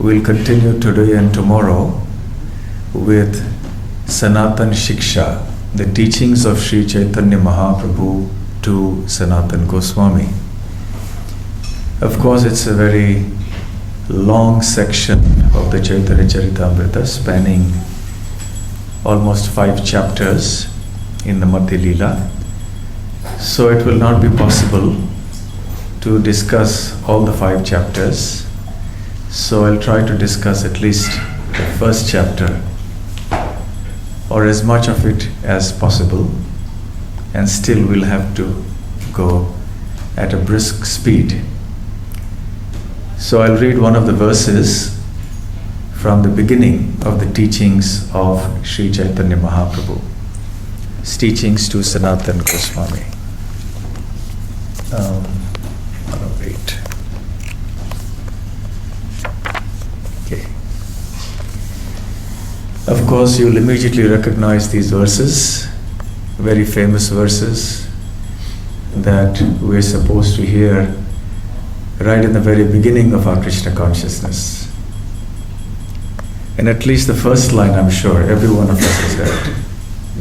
we'll continue today and tomorrow with Sanatan Shiksha, the teachings of Sri Caitanya Mahaprabhu to Sanatan Goswami. Of course, it's a very long section of the Chaitanya Charitamrita spanning almost 5 chapters in the Madhya Leela. So it will not be possible to discuss all the 5 chapters. So I'll try to discuss at least the first chapter or as much of it as possible, and still we'll have to go at a brisk speed. So I'll read one of the verses from the beginning of the teachings of Sri Caitanya Mahaprabhu. His teachings to Sanatan Goswami. Wait. Okay. Of course, you'll immediately recognize these verses, very famous verses that we're supposed to hear right in the very beginning of our Krishna consciousness. And at least the first line, I'm sure every one of us has heard.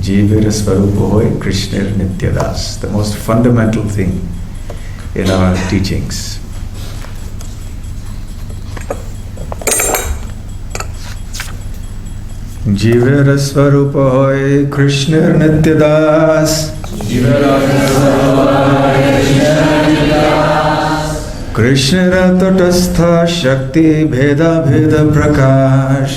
Jivira Swarupa Hoy Krishnir Nityadas, the most fundamental thing in our teachings. Jivira Swarupa Hoy Krishnir Nityadas, Krishnira Tatastha Shakti Bheda Bheda Prakash,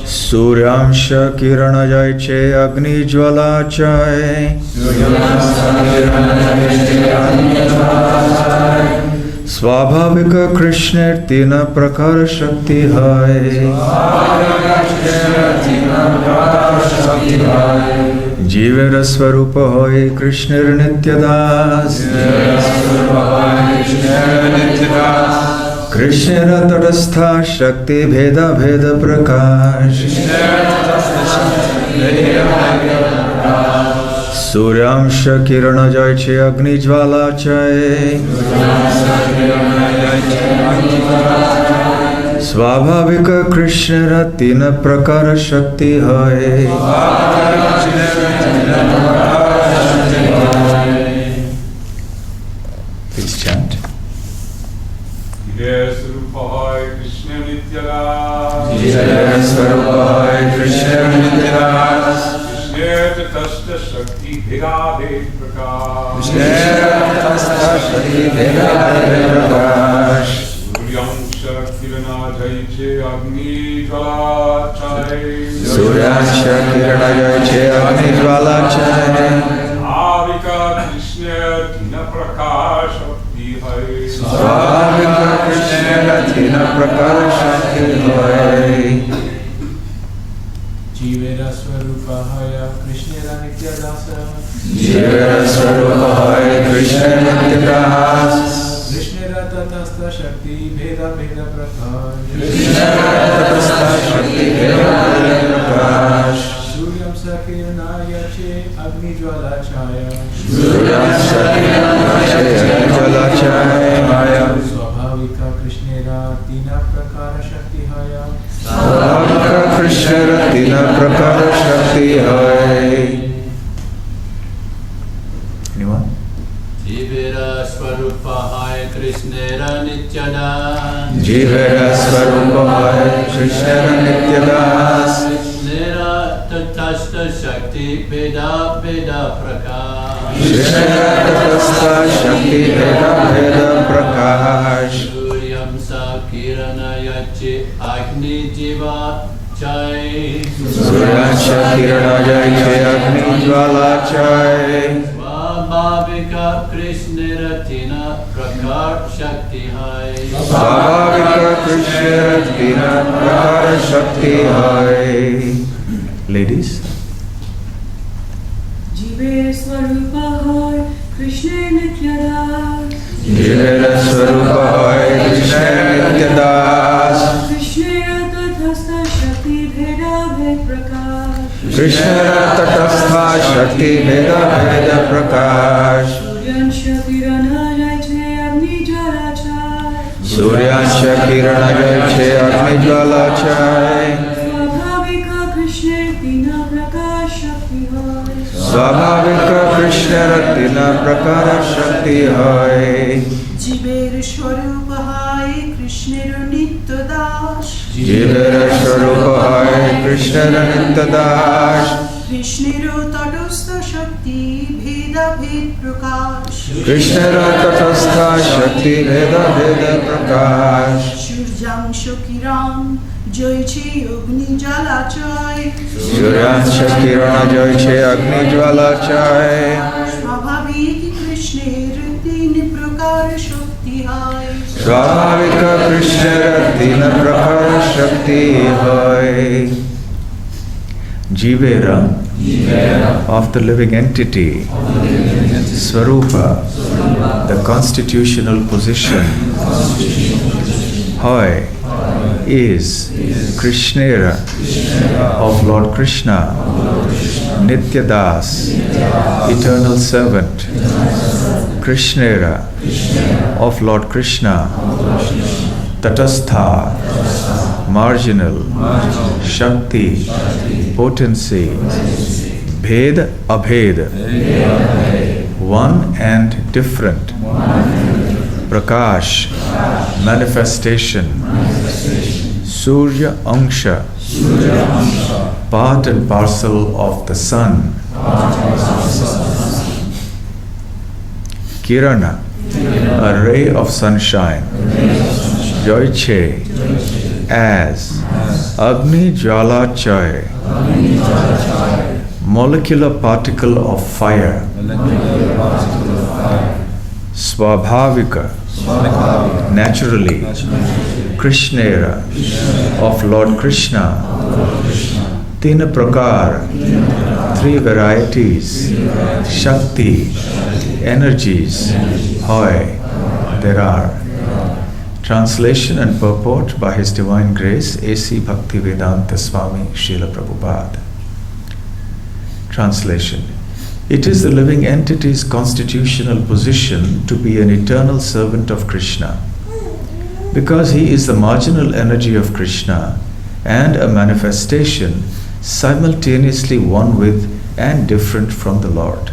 Suryamsha Kirana Jai Che Agni Jwala Chai, Swabhavika Krishna Tina Prakara Shakti Hai, Jivera Swarupa Hoy Krishnir Nityadas, Krishnira Tatastha Shakti Bheda Bheda Prakash, Suryamsha Kirana Jai Che Agni Jwala Chai, Swabhavika Krishnira Tina Prakara Shakti Hai. Please chant. Jivera Swarupa Hoy Krishna Nityadas, Jivera Swarupa Hoy Krishna Nityadas, Krishna Tatastha Shakti Bheda Bheda Prakash, Krishna Tatastha Shakti Bheda Bheda Prakash, Suryamsha Kirana Jai Che Agni Jwala Chai, Suryamsha Kirana Jai Che Agni Jwala Chai, Swabhavika Krishna Tina Prakara Shakti Hai, Swabhavika Krishna Tina Prakara Shakti Hai. Jivera Swarupa Hoya Krishnira Nityadasa, Jivera Swarupa Hoy Krishna Nityadas, Krishnira Tatastha Shakti Bheda Bheda Prakash, Krishnira Tatastha Shakti Bheda Bheda Prakash, Suryamsha Kirana Yache Agni Jwala Chaya, Suryamsha Kirana Yache Agni Jwala Chaya, Swabhavika Krishnira Tina Prakara Shakti Haya, Swabhavika Krishnira Tina Prakara Shakti Hai. Anyone? Jivera Swarupa Hai Krishnera Nityada, Jivera Swarupa Hoy Krishnira Nityadas, Krishnera Tatastha Shakti Bheda Bheda Prakash, Krishnira Tatastha Shakti Bheda Bheda Prakash, Suryamsa Kirana Yache Agni Jiva Chai, Suryamsha Kirana Jai Che Agni Jwala Chai, Swabhavika Krishnera Tina Prakar Shakti Hai, Swabhavika Krishna Tina Prakara Shakti Hai. Ladies. Jivera Swarupa Hoy Krishna Nityadas, Jivera Swarupa Hoy Krishna Nityadas, Krishnira Tatastha Shakti Bheda Bheda Prakash, Krishnira Tatastha Shakti Bheda Bheda Prakash, Suryamsha Kirana Jai Che Agni Suryacha kirana jayche agni jwala chai. Swabhavika Krishna Tina Prakash Shakti Hai. Swabhavika Krishna Ratina Prakara Shakti Hai. জীবের স্বরূপ হয় কৃষ্ণের নিত্য Das Jivera Swarupa Hai Krishna Nitya Das. কৃষ্ণের তটস্থ শক্তি ভেদাভেদ প্রকাশ Krishna Tatastha Shakti Veda Veda Prakash. সূর্যাংশ কিরণ জয়ছে অগ্নি জ্বালাচয় Suryacha kirana jayche agni jwala chai. স্বাভাবিক কৃষ্ণের তিন প্রকার শক্তি হয় Swabhavika Krishna Ratina Prakara Shakti Hai. Jivera of the living entity, Swarupa, the constitutional position, Hai is Krishnera of Lord Krishna, Nitya Das, eternal servant, Krishnera of Lord Krishna, Tatastha, marginal, Shakti, potency, Bhed, Abhed, one and different, Prakash, manifestation, Surya Angsha, part and parcel of the sun, Kirana, a ray of sunshine, Joyche, as Agni Jwala Chai, molecular particle of fire, Swabhavika, naturally, Krishnera, of Lord Krishna, Tina Prakar, three varieties, Shakti, energies, Hoy, there are. Translation and purport by His Divine Grace A.C. Bhaktivedanta Swami Srila Prabhupada. Translation. It is the living entity's constitutional position to be an eternal servant of Krishna. Because he is the marginal energy of Krishna and a manifestation simultaneously one with and different from the Lord.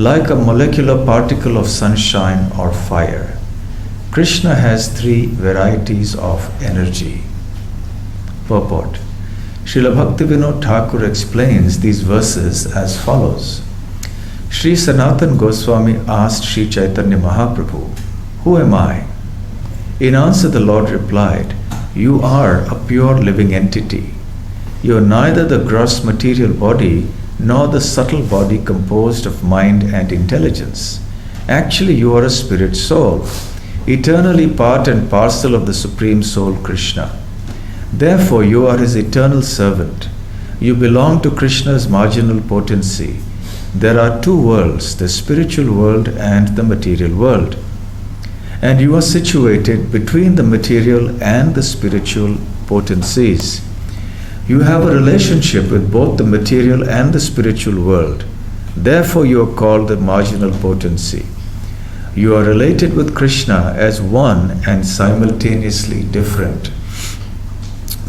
Like a molecular particle of sunshine or fire, Krishna has three varieties of energy. Purport. Srila Bhaktivedanta Thakur explains these verses as follows. Sri Sanatan Goswami asked Sri Caitanya Mahaprabhu, "Who am I?" In answer, the Lord replied, "You are a pure living entity. You are neither the gross material body nor the subtle body composed of mind and intelligence. Actually, you are a spirit soul, eternally part and parcel of the Supreme Soul Krishna. Therefore, you are His eternal servant. You belong to Krishna's marginal potency. There are two worlds, the spiritual world and the material world. And you are situated between the material and the spiritual potencies. You have a relationship with both the material and the spiritual world. Therefore, you are called the marginal potency. You are related with Krishna as one and simultaneously different.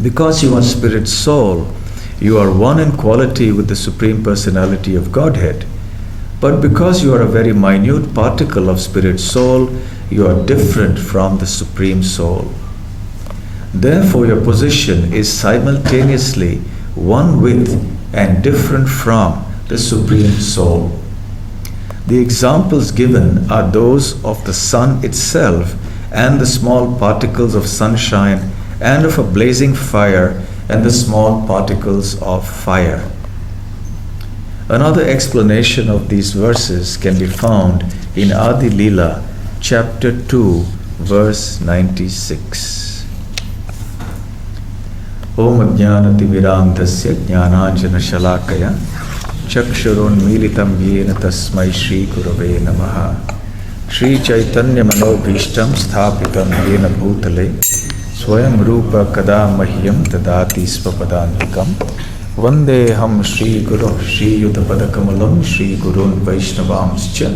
Because you are spirit soul, you are one in quality with the Supreme Personality of Godhead. But because you are a very minute particle of spirit soul, you are different from the Supreme Soul. Therefore, your position is simultaneously one with and different from the Supreme Soul. The examples given are those of the sun itself and the small particles of sunshine and of a blazing fire and the small particles of fire. Another explanation of these verses can be found in Adi Leela, chapter 2, verse 96. Om Jnanatimirandhasya Jnananjana Shalakaya Chakshurunmilitam Yena Tasmai Shri Gurave Namaha Shri Caitanya Manobhishtam Sthapitam Yena Bhutale Swayam Rupa Kada Mahyam Tadati Svapadantikam Vandeham Shri Guru Shri Yudhapadakamalam Shri Gurun Vaishnavamscha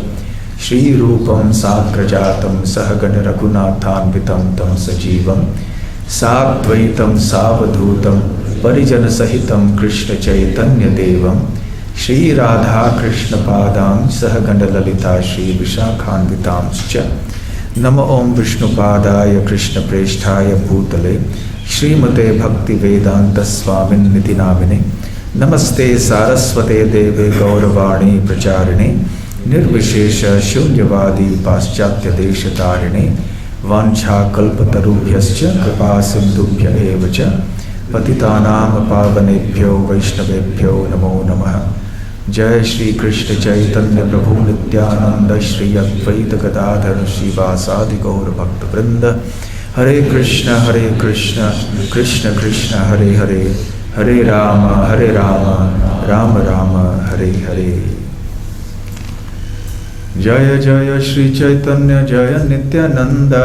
Shri Rupam Sagrajatam Sahagana Raghunathanvitam Tam Sajivam Sadvaitam Savadhutam Parijana Sahitam Krishna Chaitanya Devam Shri Radha Krishna Padam Sahagana Lalita Shri Vishakhanvitamscha Nama Om Vishnu Padaya Krishna Presthaya Bhutale Srimate Bhaktivedanta Swami Niti Namine Namaste Saraswate Deve Gauravani Pracharine Nirvishesha Shunyavadi Paschatya Deshatarine Vancha Kalpatarubhyascha Kripa Sindhubhya Evacha Patitanam Pavanebhyo Vaishnavebhyo Namo Namaha Jai Shri Krishna Chaitanya Prabhu Nityananda Shri Advaita Gadadhar Shivasadi Gaura Bhakta Vrinda Hare Krishna Krishna Krishna Hare Hare Hare Rama Rama Rama Hare Hare Jaya Jaya Shri Chaitanya Jaya Nityananda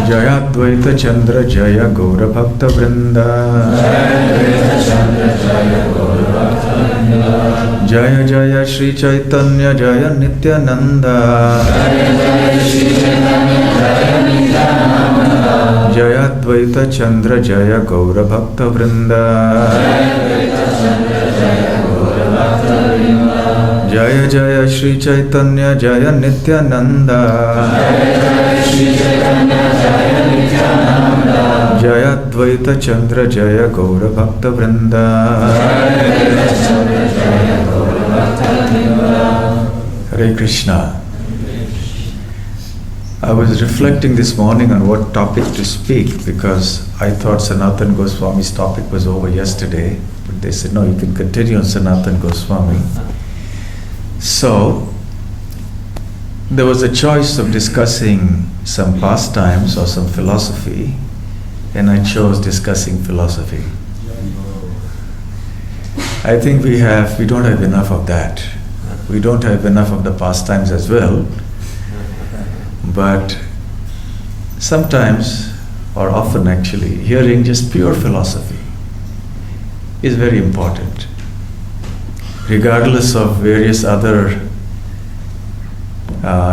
Jaya Advaita Chandra Jaya Gaura Bhakta Vrinda Jaya Jaya Shri Chaitanya Jaya Nityananda Jaya Advaita Chandra Jaya Gaura Bhakta Vrinda Jaya Jaya Shri Chaitanya Jaya Nityananda Jaya Advaita Chandra Jaya Gaura Bhakta Vrinda Hare Krishna. I was reflecting this morning on what topic to speak because I thought Sanatan Goswami's topic was over yesterday, but they said no, you can continue on Sanatan Goswami. So there was a choice of discussing some pastimes or some philosophy, and I chose discussing philosophy. I think we don't have enough of that. We don't have enough of the pastimes as well. But sometimes, or often actually, hearing just pure philosophy is very important. Regardless of various other,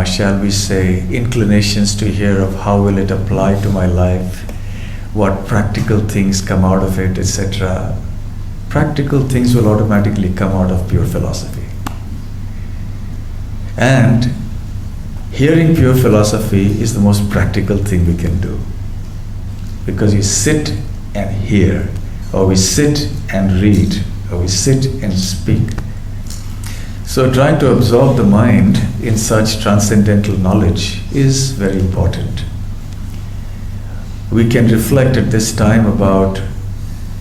shall we say, inclinations to hear of how will it apply to my life, what practical things come out of it, etc. Practical things will automatically come out of pure philosophy. And hearing pure philosophy is the most practical thing we can do. Because you sit and hear, or we sit and read, or we sit and speak. So trying to absorb the mind in such transcendental knowledge is very important. We can reflect at this time about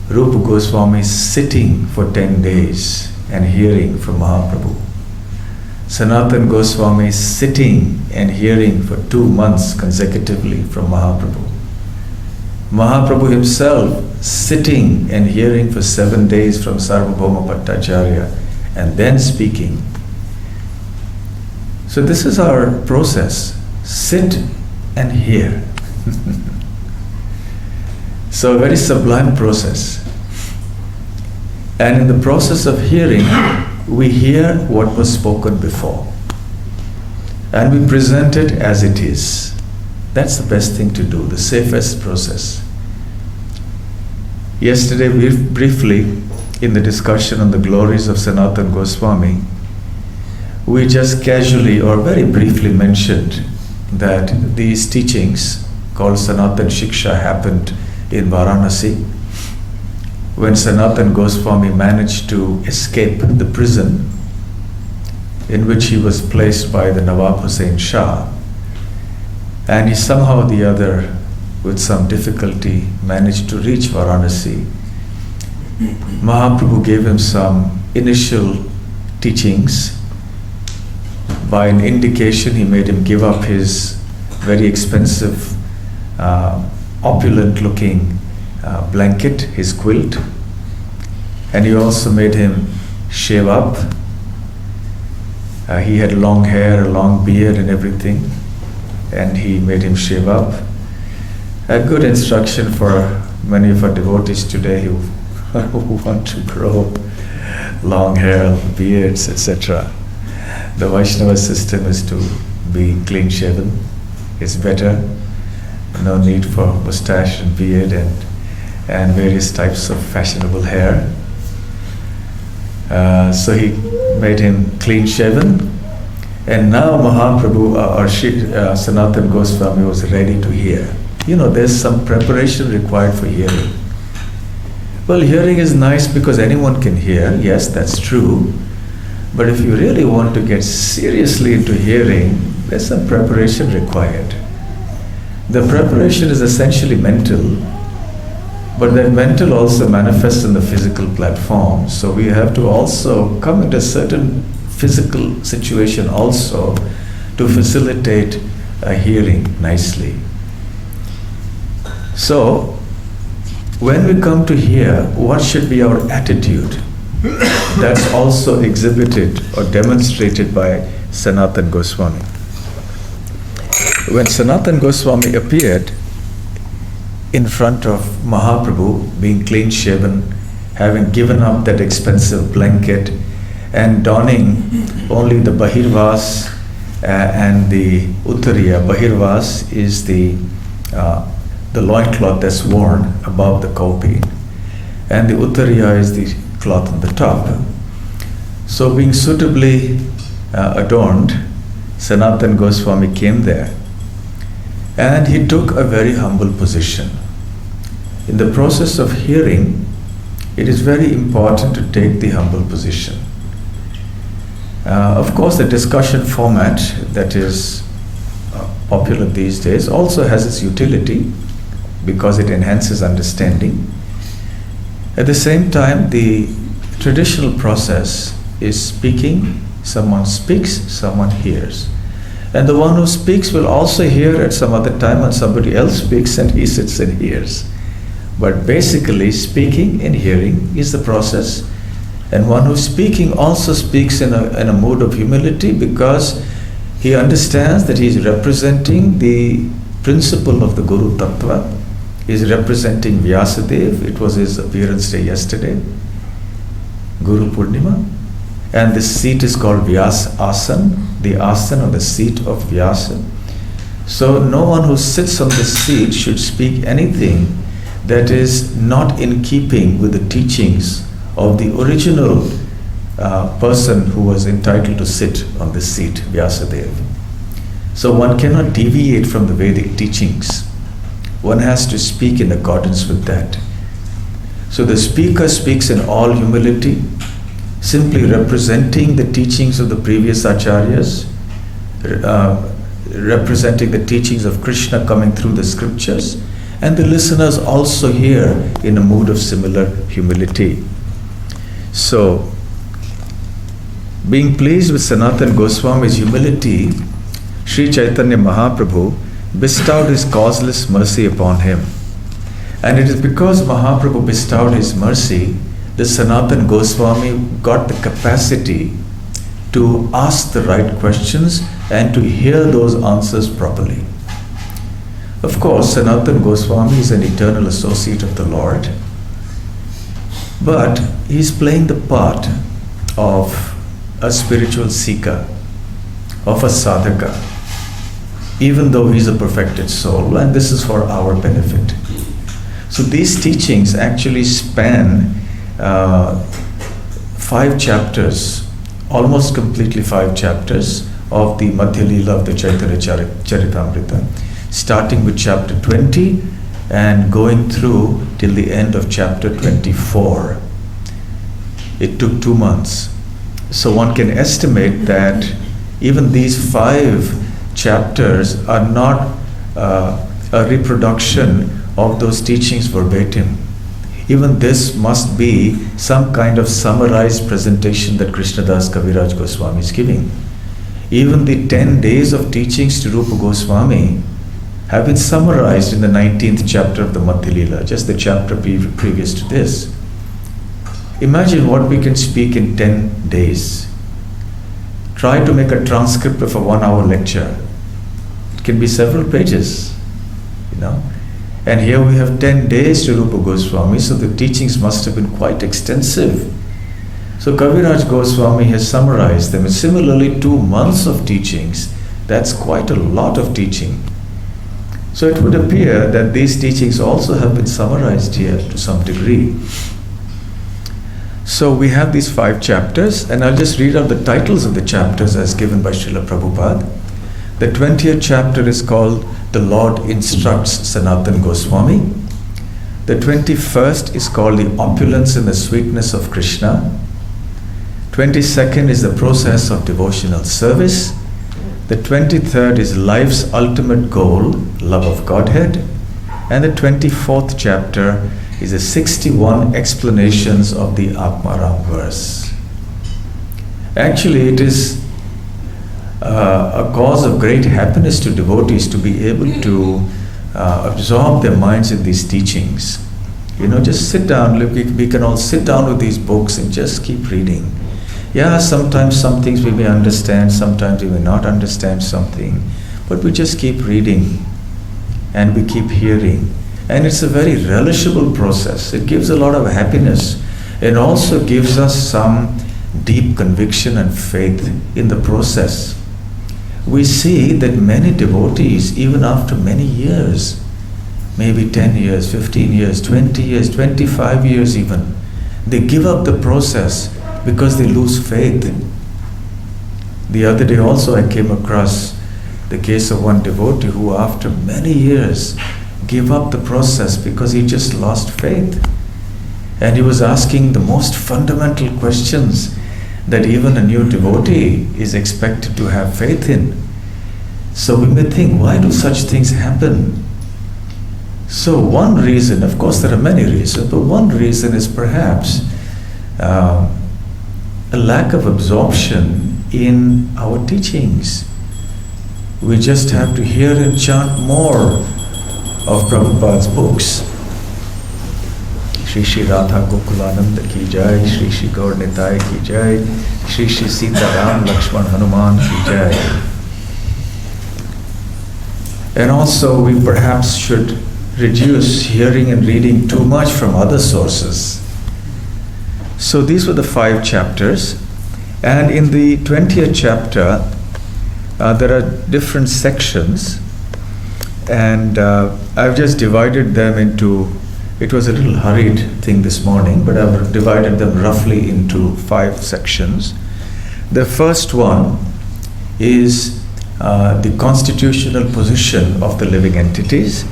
Rupa Goswami sitting for 10 days and hearing from Mahaprabhu. Sanatan Goswami sitting and hearing for 2 months consecutively from Mahaprabhu. Mahaprabhu himself sitting and hearing for 7 days from Sarvabhauma Bhattacharya and then speaking. So this is our process. Sit and hear. So a very sublime process. And in the process of hearing, we hear what was spoken before. And we present it as it is. That's the best thing to do, the safest process. Yesterday, briefly, in the discussion on the glories of Sanatan Goswami, we just casually or very briefly mentioned that these teachings called Sanatan Shiksha happened in Varanasi when Sanatan Goswami managed to escape the prison in which he was placed by the Nawab Hussain Shah, and he somehow or the other, with some difficulty, managed to reach Varanasi. Mahaprabhu gave him some initial teachings. By an indication, he made him give up his very expensive, opulent-looking blanket, his quilt, and he also made him shave up. He had long hair, a long beard and everything, and he made him shave up. A good instruction for many of our devotees today who want to grow long hair, beards, etc. The Vaishnava system is to be clean shaven. It's better. No need for mustache and beard and various types of fashionable hair. So he made him clean shaven. And now Mahaprabhu Sanatan Goswami was ready to hear. There's some preparation required for hearing. Well, hearing is nice because anyone can hear. Yes, that's true. But if you really want to get seriously into hearing, there's some preparation required. The preparation is essentially mental, but that mental also manifests in the physical platform. So we have to also come into a certain physical situation also to facilitate hearing nicely. So, when we come to hear, what should be our attitude? That's also exhibited or demonstrated by Sanatan Goswami. When Sanatan Goswami appeared in front of Mahaprabhu, being clean shaven, having given up that expensive blanket, and donning only the Bahirvas and the Uttariya. Bahirvas is the loincloth that's worn above the cowpea, and the Uttariya is the cloth on the top. So being suitably adorned, Sanatan Goswami came there, and he took a very humble position. In the process of hearing, it is very important to take the humble position. Of course, the discussion format that is popular these days also has its utility because it enhances understanding. At the same time, the traditional process is speaking. Someone speaks, someone hears. And the one who speaks will also hear at some other time when somebody else speaks and he sits and hears. But basically, speaking and hearing is the process. And one who's speaking also speaks in a mood of humility because he understands that he is representing the principle of the Guru Tattva. He is representing Vyasadeva. It was his appearance day yesterday, Guru Purnima. And this seat is called Vyasa Asan, the Asan or the seat of Vyasa. So no one who sits on the seat should speak anything that is not in keeping with the teachings of the original person who was entitled to sit on this seat, Vyasadeva. So one cannot deviate from the Vedic teachings. One has to speak in accordance with that. So the speaker speaks in all humility, simply representing the teachings of the previous acharyas, representing the teachings of Krishna coming through the scriptures, and the listeners also hear in a mood of similar humility. So, being pleased with Sanatan Goswami's humility, Sri Caitanya Mahaprabhu bestowed his causeless mercy upon him. And it is because Mahaprabhu bestowed his mercy that Sanatan Goswami got the capacity to ask the right questions and to hear those answers properly. Of course, Sanatan Goswami is an eternal associate of the Lord, but he is playing the part of a spiritual seeker, of a sadhaka, even though he is a perfected soul, and this is for our benefit. So these teachings actually span 5 chapters, almost completely 5 chapters of the Madhya Leela of the Chaitanya Charitamrita, starting with chapter 20 and going through till the end of chapter 24. It took 2 months. So one can estimate that even these 5 chapters are not a reproduction of those teachings verbatim. Even this must be some kind of summarized presentation that Krishnadas Kaviraj Goswami is giving. Even the 10 days of teachings to Rupa Goswami have been summarized in the 19th chapter of the Madhya Leela, just the chapter previous to this. Imagine what we can speak in 10 days. Try to make a transcript of a 1-hour lecture. It can be several pages, And here we have 10 days to Rupa Goswami, so the teachings must have been quite extensive. So Kaviraj Goswami has summarized them. And similarly, 2 months of teachings, that's quite a lot of teaching. So it would appear that these teachings also have been summarized here to some degree. So we have these 5 chapters, and I'll just read out the titles of the chapters as given by Srila Prabhupada. The 20th chapter is called The Lord Instructs Sanatan Goswami. The 21st is called The Opulence and the Sweetness of Krishna. 22nd is the process of devotional service. The 23rd is life's ultimate goal, love of Godhead. And the 24th chapter is the 61 explanations of the Atmaram verse. Actually, it is a cause of great happiness to devotees to be able to absorb their minds in these teachings. Just sit down. We can all sit down with these books and just keep reading. Yeah, sometimes some things we may understand, sometimes we may not understand something, but we just keep reading and we keep hearing. And it's a very relishable process. It gives a lot of happiness. It also gives us some deep conviction and faith in the process. We see that many devotees, even after many years, maybe 10 years, 15 years, 20 years, 25 years even, they give up the process because they lose faith. The other day also I came across the case of one devotee who after many years gave up the process because he just lost faith. And he was asking the most fundamental questions that even a new devotee is expected to have faith in. So we may think, why do such things happen? So one reason, of course there are many reasons, but one reason is perhaps a lack of absorption in our teachings. We just have to hear and chant more of Prabhupada's books. Shri Shri Radha Gokulananda ki jai, Shri Shri Gaur Nitai ki jai, Shri Shri Sita Ram Lakshman Hanuman ki jai. And also we perhaps should reduce hearing and reading too much from other sources. So these were the 5 chapters, and in the 20th chapter there are different sections, and I've just divided them into, it was a little hurried thing this morning, but I've divided them roughly into 5 sections. The first one is the constitutional position of the living entities.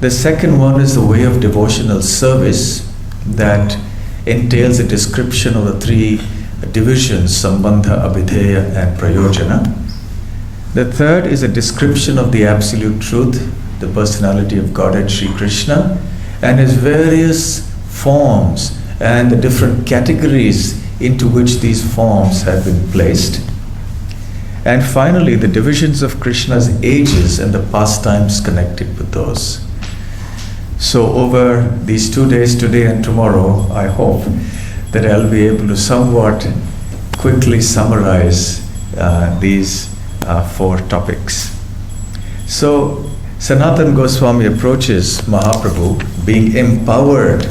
The second one is the way of devotional service that entails a description of the 3 divisions, Sambandha, Abhideya and Prayojana. The third is a description of the Absolute Truth, the personality of Godhead Sri Krishna, and his various forms and the different categories into which these forms have been placed. And finally, the divisions of Krishna's ages and the pastimes connected with those. So over these 2 days, today and tomorrow, I hope that I'll be able to somewhat quickly summarize these 4 topics. So Sanatan Goswami approaches Mahaprabhu being empowered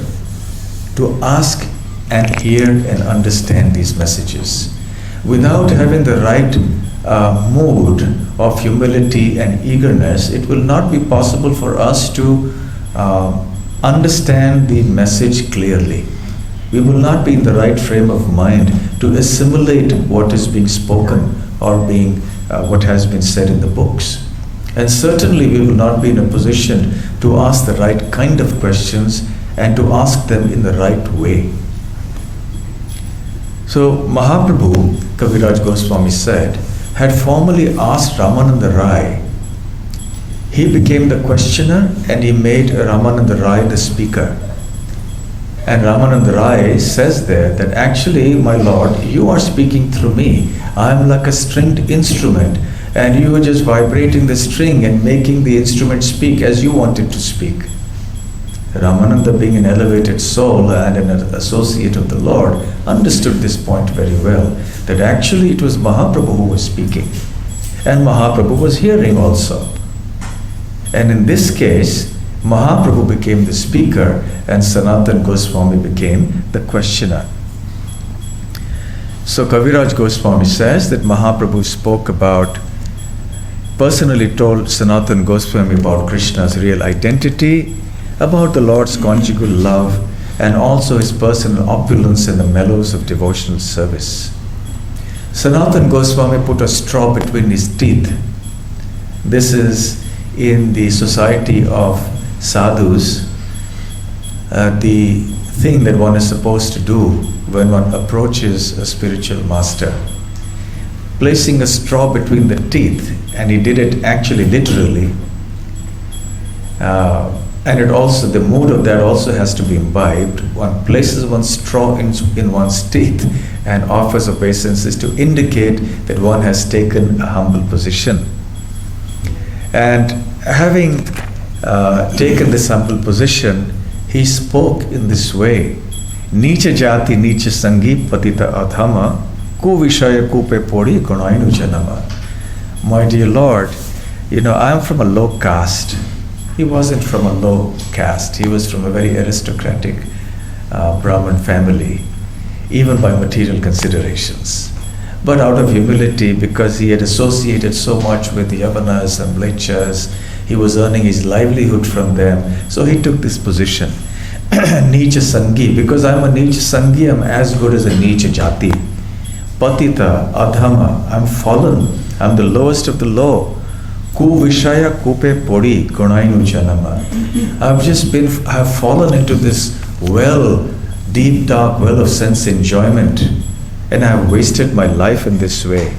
to ask and hear and understand these messages. Without having the right mood of humility and eagerness, it will not be possible for us to understand the message clearly. We will not be in the right frame of mind to assimilate what is being spoken or what has been said in the books. And certainly we will not be in a position to ask the right kind of questions and to ask them in the right way. So Mahaprabhu, Kaviraj Goswami said, had formally asked Ramananda Rai. He became the questioner and he made Ramananda Rai the speaker. And Ramananda Rai says there that actually, my Lord, you are speaking through me. I am like a stringed instrument and you are just vibrating the string and making the instrument speak as you want it to speak. Ramananda, being an elevated soul and an associate of the Lord, understood this point very well, that actually it was Mahaprabhu who was speaking and Mahaprabhu was hearing also. And in this case, Mahaprabhu became the speaker and Sanatan Goswami became the questioner. So Kaviraj Goswami says that Mahaprabhu spoke about, personally told Sanatan Goswami about Krishna's real identity, about the Lord's conjugal love, and also his personal opulence in the mellows of devotional service. Sanatan Goswami put a straw between his teeth. This is in the society of sadhus, the thing that one is supposed to do when one approaches a spiritual master. Placing a straw between the teeth, and he did it actually literally. And it also, the mood of that also has to be imbibed. One places one straw in one's teeth and offers obeisances to indicate that one has taken a humble position. And having taken this humble position, he spoke in this way: Nicha jati nicha sangi patita adhama ku vishaya kupe podi gunainu janama. My dear Lord, I am from a low caste. He wasn't from a low caste. He was from a very aristocratic Brahmin family, even by material considerations. But out of humility, because he had associated so much with the Yavanas and Mlechas, he was earning his livelihood from them, so he took this position. Nicha Sangi, because I'm a Nicha Sangi, I'm as good as a Nicha Jati. Patita, Adhama, I'm fallen, I'm the lowest of the low. Ku Vishaya Kupe Podi Gunainu Janama. I've fallen into this deep dark well of sense enjoyment, and I have wasted my life in this way.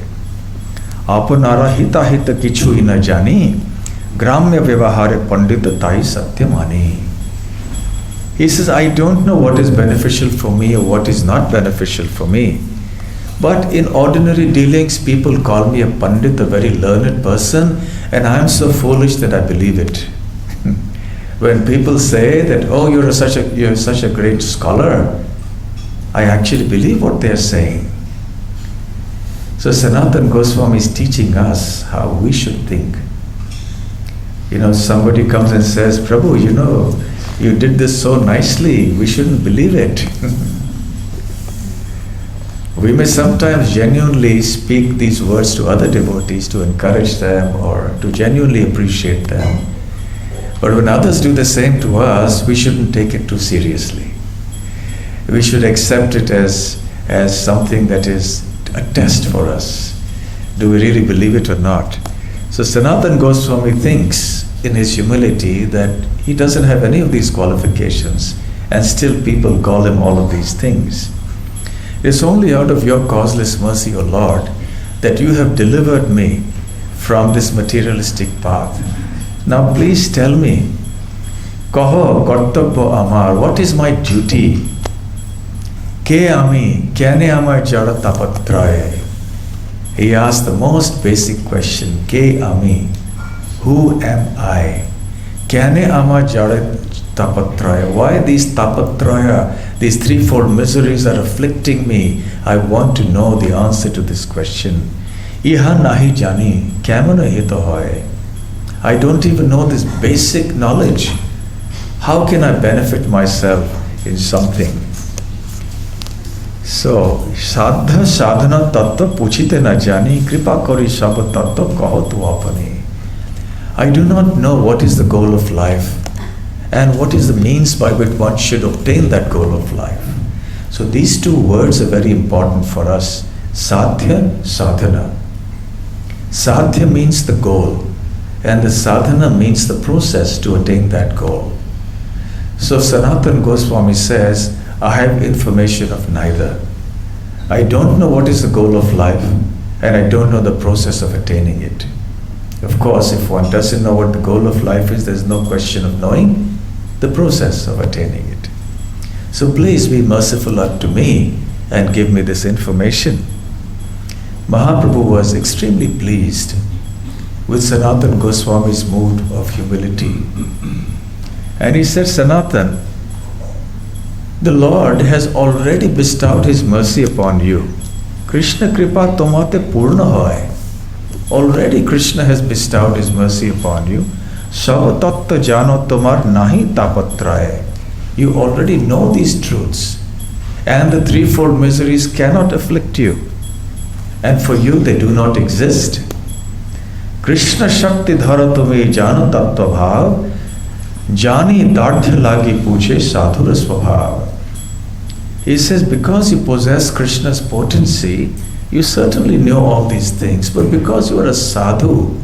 Apanara hita hita kichu ina jani, gramya vyavahare pandita tai satyamani. He says, I don't know what is beneficial for me or what is not beneficial for me. But in ordinary dealings, people call me a pandit, a very learned person, and I am so foolish that I believe it. When people say that, oh, you're such a great scholar, I actually believe what they're saying. So Sanatan Goswami is teaching us how we should think. Somebody comes and says, Prabhu, you did this so nicely, we shouldn't believe it. We may sometimes genuinely speak these words to other devotees to encourage them or to genuinely appreciate them. But when others do the same to us, we shouldn't take it too seriously. We should accept it as something that is a test for us. Do we really believe it or not? So Sanatan Goswami thinks in his humility that he doesn't have any of these qualifications, and still people call him all of these things. It's only out of your causeless mercy, O Lord, that you have delivered me from this materialistic path. Now please tell me, Kaho kartabbo amar, what is my duty? Ke ami, kyane amar jada tapatraye. He asked the most basic question, Ke ami, who am I? Kyane amar jada tapatraya. Why these tapatraya, these threefold miseries are afflicting me? I want to know the answer to this question. Iha nahi jani, kemana hito hoy. I don't even know this basic knowledge. How can I benefit myself in something? So, sadha sadhana tattva puchite na jani, kripa kori shabha tattva kaho tu apani. I do not know what is the goal of life and what is the means by which one should obtain that goal of life. So these two words are very important for us. Sadhya, sadhana. Sadhya means the goal, and the sadhana means the process to attain that goal. So Sanatan Goswami says, I have information of neither. I don't know what is the goal of life, and I don't know the process of attaining it. Of course, if one doesn't know what the goal of life is, there's no question of knowing the process of attaining it. So please be merciful unto me and give me this information. Mahaprabhu was extremely pleased with Sanatan Goswami's mood of humility. And he said, Sanatan, the Lord has already bestowed his mercy upon you. Krishna kripa tomate purna hoy. Already Krishna has bestowed his mercy upon you. Sava tattva jano tomar nahi tapatraye. You already know these truths. and the threefold miseries cannot afflict you, and for you they do not exist. Krishna Shakti dhara tume jano tattva bhav, jani dardhya lagi puche sadhura svabhav. He says, because you possess Krishna's potency, you certainly know all these things, but because you are a sadhu,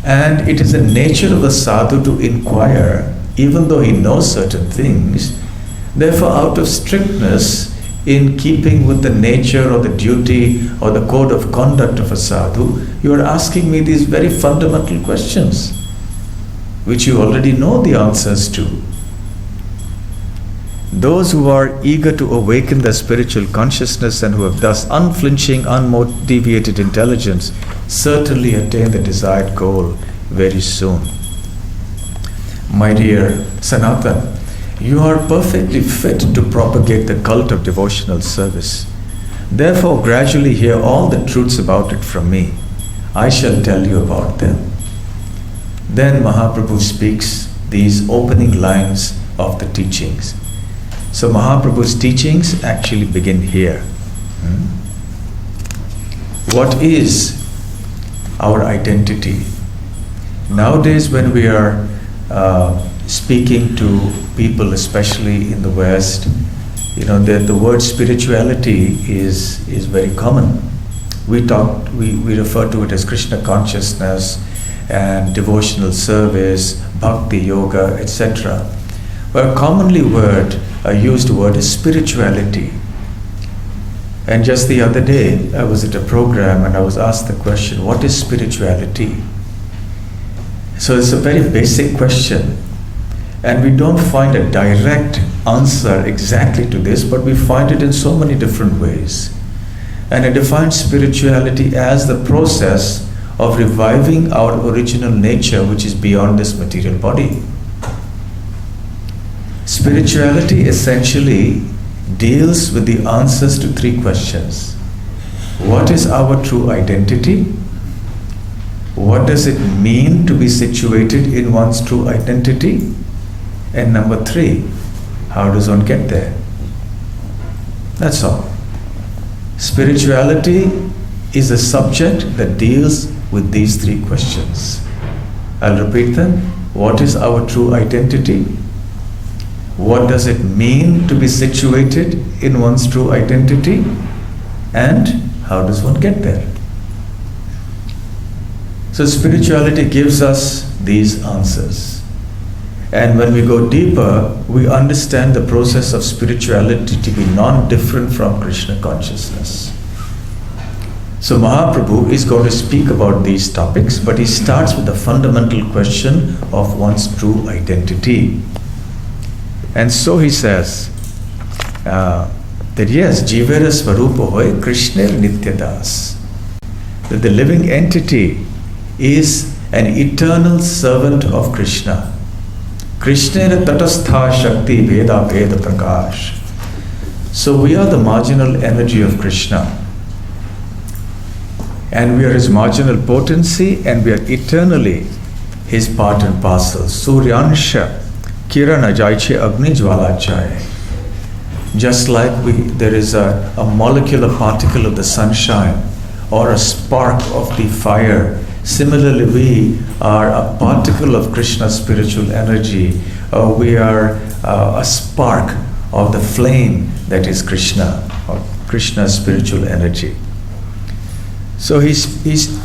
and it is the nature of a sadhu to inquire, even though he knows certain things, therefore out of strictness in keeping with the nature or the duty or the code of conduct of a sadhu, you are asking me these very fundamental questions, which you already know the answers to. Those who are eager to awaken their spiritual consciousness and who have thus unflinching, unmotivated intelligence certainly attain the desired goal very soon. My dear Sanatan, you are perfectly fit to propagate the cult of devotional service. Therefore, gradually hear all the truths about it from me. I shall tell you about them. Then Mahaprabhu speaks these opening lines of the teachings. So Mahaprabhu's teachings actually begin here. What is our identity? Nowadays, when we are speaking to people, especially in the West, the word spirituality is very common. We refer to it as Krishna consciousness and devotional service, bhakti, yoga, etc. But a commonly used word is spirituality. And just the other day, I was at a program and I was asked the question, what is spirituality? So it's a very basic question. And we don't find a direct answer exactly to this, but we find it in so many different ways. And I define spirituality as the process of reviving our original nature, which is beyond this material body. Spirituality essentially deals with the answers to three questions. What is our true identity? What does it mean to be situated in one's true identity? And number three, how does one get there? That's all. Spirituality is a subject that deals with these three questions. I'll repeat them. What is our true identity? What does it mean to be situated in one's true identity? And how does one get there? So spirituality gives us these answers. And when we go deeper, we understand the process of spirituality to be non-different from Krishna consciousness. So Mahaprabhu is going to speak about these topics, but he starts with the fundamental question of one's true identity. And so he says that yes, Jivera Svarupa Hoy Krishna Nityadas, that the living entity is an eternal servant of Krishna. Krishna Tatastha Shakti Veda Veda Prakash. So we are the marginal energy of Krishna. And we are his marginal potency, and we are eternally his part and parcel. Suryansha Kirana Jaiche Agni Jwala Jai. Just like there is a molecular particle of the sunshine or a spark of the fire, similarly we are a particle of Krishna's spiritual energy. We are a spark of the flame that is Krishna, or Krishna's spiritual energy. So he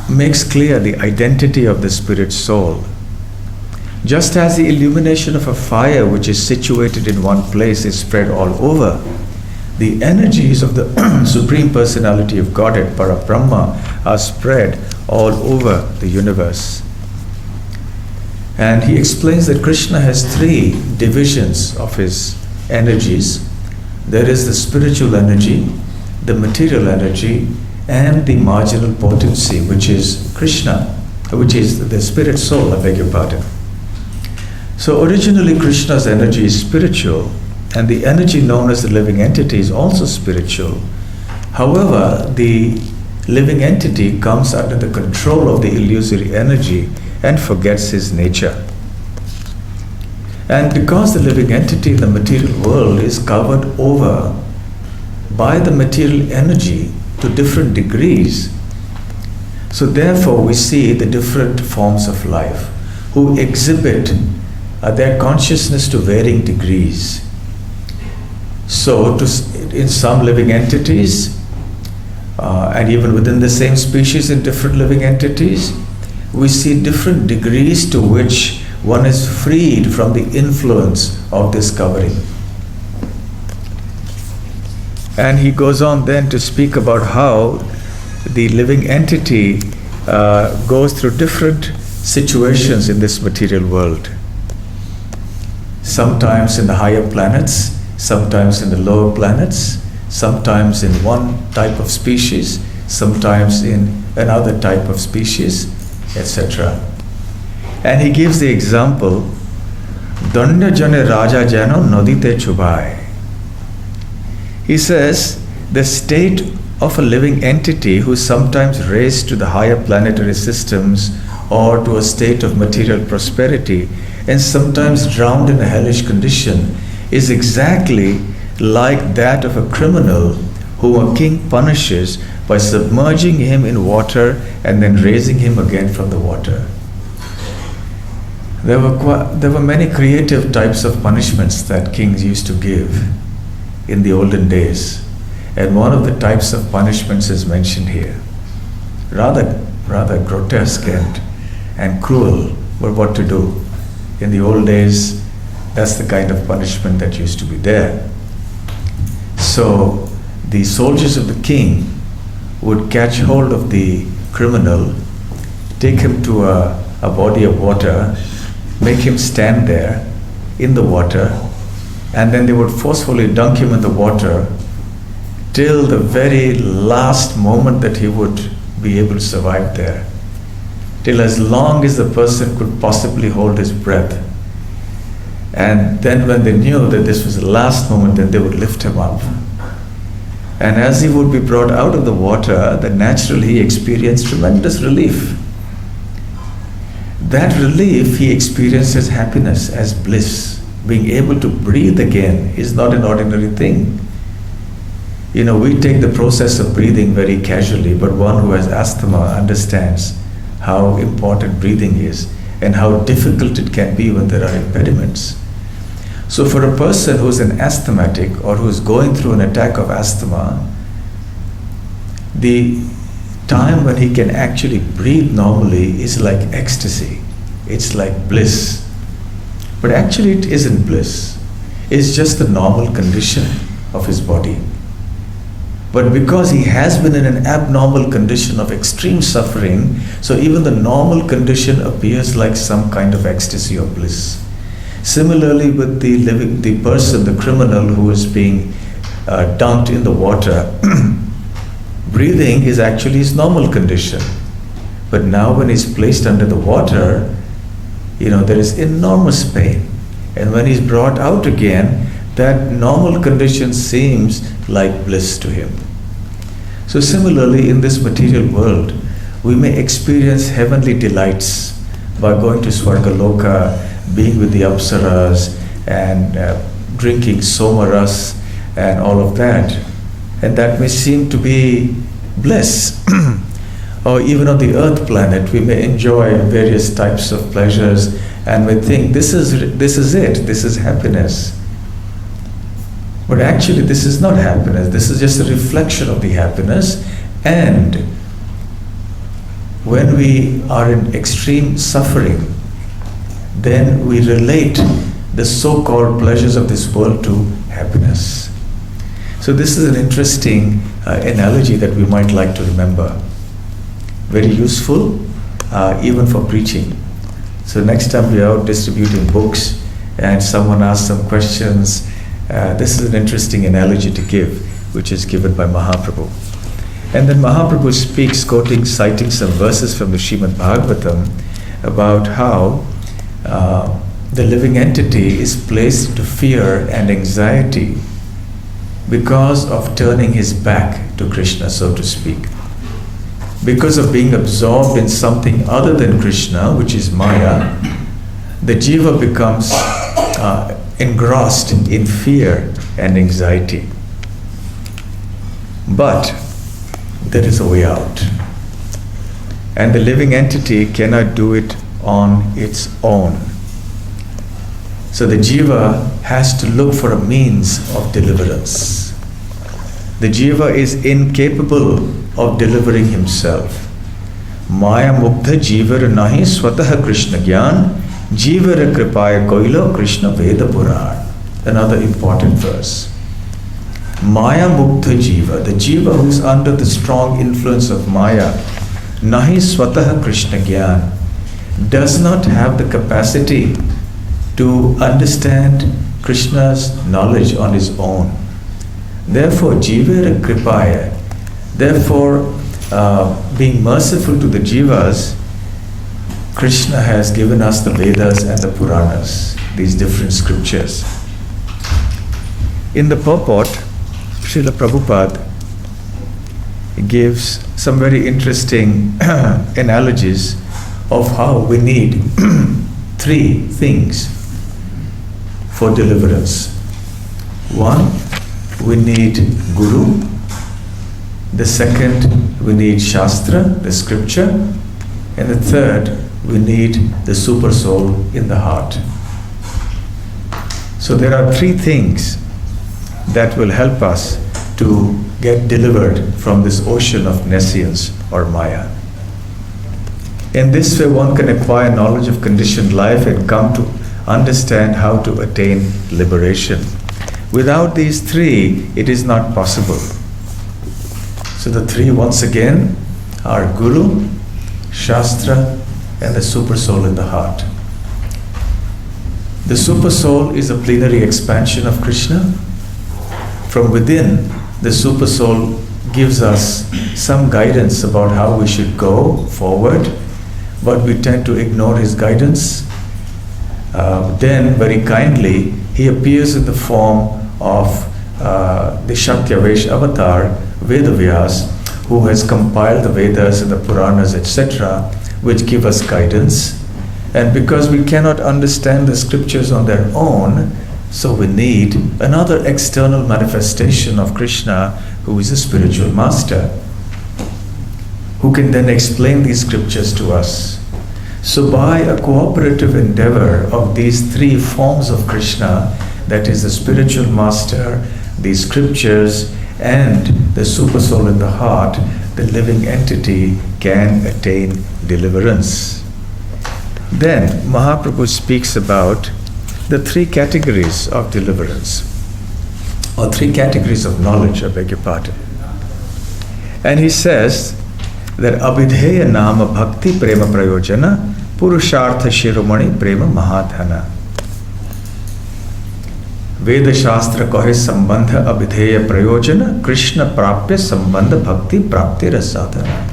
makes clear the identity of the spirit soul. Just as the illumination of a fire which is situated in one place is spread all over, the energies of the Supreme Personality of Godhead, Parabrahma, are spread all over the universe. And he explains that Krishna has three divisions of his energies. There is the spiritual energy, the material energy, and the marginal potency, which is Krishna, which is the spirit soul, I beg your pardon. So originally Krishna's energy is spiritual, and the energy known as the living entity is also spiritual. However, the living entity comes under the control of the illusory energy and forgets his nature. And because the living entity in the material world is covered over by the material energy to different degrees, so therefore we see the different forms of life who exhibit their consciousness to varying degrees. So in some living entities, and even within the same species in different living entities, we see different degrees to which one is freed from the influence of this covering. And he goes on then to speak about how the living entity goes through different situations in this material world. Sometimes in the higher planets, sometimes in the lower planets, sometimes in one type of species, sometimes in another type of species, etc. And he gives the example, Danya Jane Raja Jano Nodite Chubai. He says, the state of a living entity who is sometimes raised to the higher planetary systems or to a state of material prosperity and sometimes drowned in a hellish condition is exactly like that of a criminal whom a king punishes by submerging him in water and then raising him again from the water. There were many creative types of punishments that kings used to give in the olden days, and one of the types of punishments is mentioned here. Rather grotesque and cruel, but what to do? In the old days, that's the kind of punishment that used to be there. So the soldiers of the king would catch hold of the criminal, take him to a body of water, make him stand there in the water, and then they would forcefully dunk him in the water till the very last moment that he would be able to survive there, till as long as the person could possibly hold his breath. And then when they knew that this was the last moment, then they would lift him up. And as he would be brought out of the water, then naturally he experienced tremendous relief. That relief he experienced as happiness, as bliss. Being able to breathe again is not an ordinary thing. We take the process of breathing very casually, but one who has asthma understands how important breathing is and how difficult it can be when there are impediments. So for a person who's an asthmatic or who's going through an attack of asthma, the time when he can actually breathe normally is like ecstasy. It's like bliss. But actually it isn't bliss. It's just the normal condition of his body. But because he has been in an abnormal condition of extreme suffering, so even the normal condition appears like some kind of ecstasy or bliss. Similarly with the person, the criminal who is being dunked in the water, breathing is actually his normal condition. But now when he's placed under the water, there is enormous pain. And when he's brought out again, that normal condition seems like bliss to him. So similarly, in this material world, we may experience heavenly delights by going to Swargaloka, being with the Apsaras, and drinking Somaras, and all of that. And that may seem to be bliss. Or even on the earth planet, we may enjoy various types of pleasures and we think this is it, this is happiness. But actually this is not happiness, this is just a reflection of the happiness. And when we are in extreme suffering, then we relate the so-called pleasures of this world to happiness. So this is an interesting analogy that we might like to remember. Very useful, even for preaching. So next time we are out distributing books and someone asks some questions, this is an interesting analogy to give, which is given by Mahaprabhu. And then Mahaprabhu speaks, citing some verses from the Srimad Bhagavatam about how the living entity is placed into fear and anxiety because of turning his back to Krishna, so to speak. Because of being absorbed in something other than Krishna, which is Maya, the jiva becomes engrossed in fear and anxiety. But there is a way out. And the living entity cannot do it on its own. So the jiva has to look for a means of deliverance. The jiva is incapable of delivering himself. Maya mukta jivara nahi swatah Krishna gyan, jivara kripaya koilo Krishna Veda Puran. Another important verse. Maya mukta jiva, the jiva who is under the strong influence of Maya, nahi swatah Krishna gyan, does not have the capacity to understand Krishna's knowledge on his own. Therefore, jivara kripaya, therefore, being merciful to the jivas, Krishna has given us the Vedas and the Puranas, these different scriptures. In the purport, Srila Prabhupada gives some very interesting analogies of how we need three things for deliverance. One, we need Guru. The second, we need Shastra, the scripture. And the third, we need the super soul in the heart. So there are three things that will help us to get delivered from this ocean of nescience or Maya. In this way, one can acquire knowledge of conditioned life and come to understand how to attain liberation. Without these three, it is not possible. So the three, once again, are Guru, Shastra, and the super soul in the heart. The super soul is a plenary expansion of Krishna. From within, the super soul gives us some guidance about how we should go forward, but we tend to ignore his guidance. Then, very kindly, he appears in the form of the Shaktyavesh avatar, Vedavyas, who has compiled the Vedas and the Puranas, etc., which give us guidance. And because we cannot understand the scriptures on their own, so we need another external manifestation of Krishna, who is a spiritual master, who can then explain these scriptures to us. So by a cooperative endeavor of these three forms of Krishna, that is the spiritual master, the scriptures, and the super soul in the heart, the living entity can attain deliverance. Then Mahaprabhu speaks about the three categories of deliverance, or three categories of knowledge, I beg your pardon. And he says that Abhidheya Nama Bhakti Prema Prayojana Purushartha Shiromani Prema Mahadhana. Veda Shastra Kohe Sambandha Abhidheya Prayojana Krishna Prapya Sambandha Bhakti Prapti Rasadhana.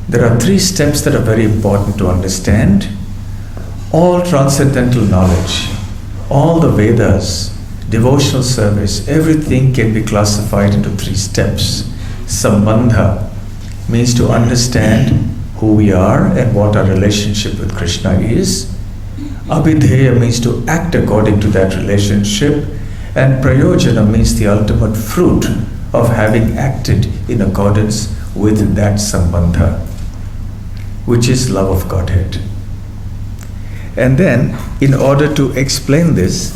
There are three steps that are very important to understand. All transcendental knowledge, all the Vedas, devotional service, everything can be classified into three steps. Sambandha means to understand who we are and what our relationship with Krishna is. Abhidheya means to act according to that relationship. And Prayojana means the ultimate fruit of having acted in accordance with that Sambandha, which is love of Godhead. And then, in order to explain this,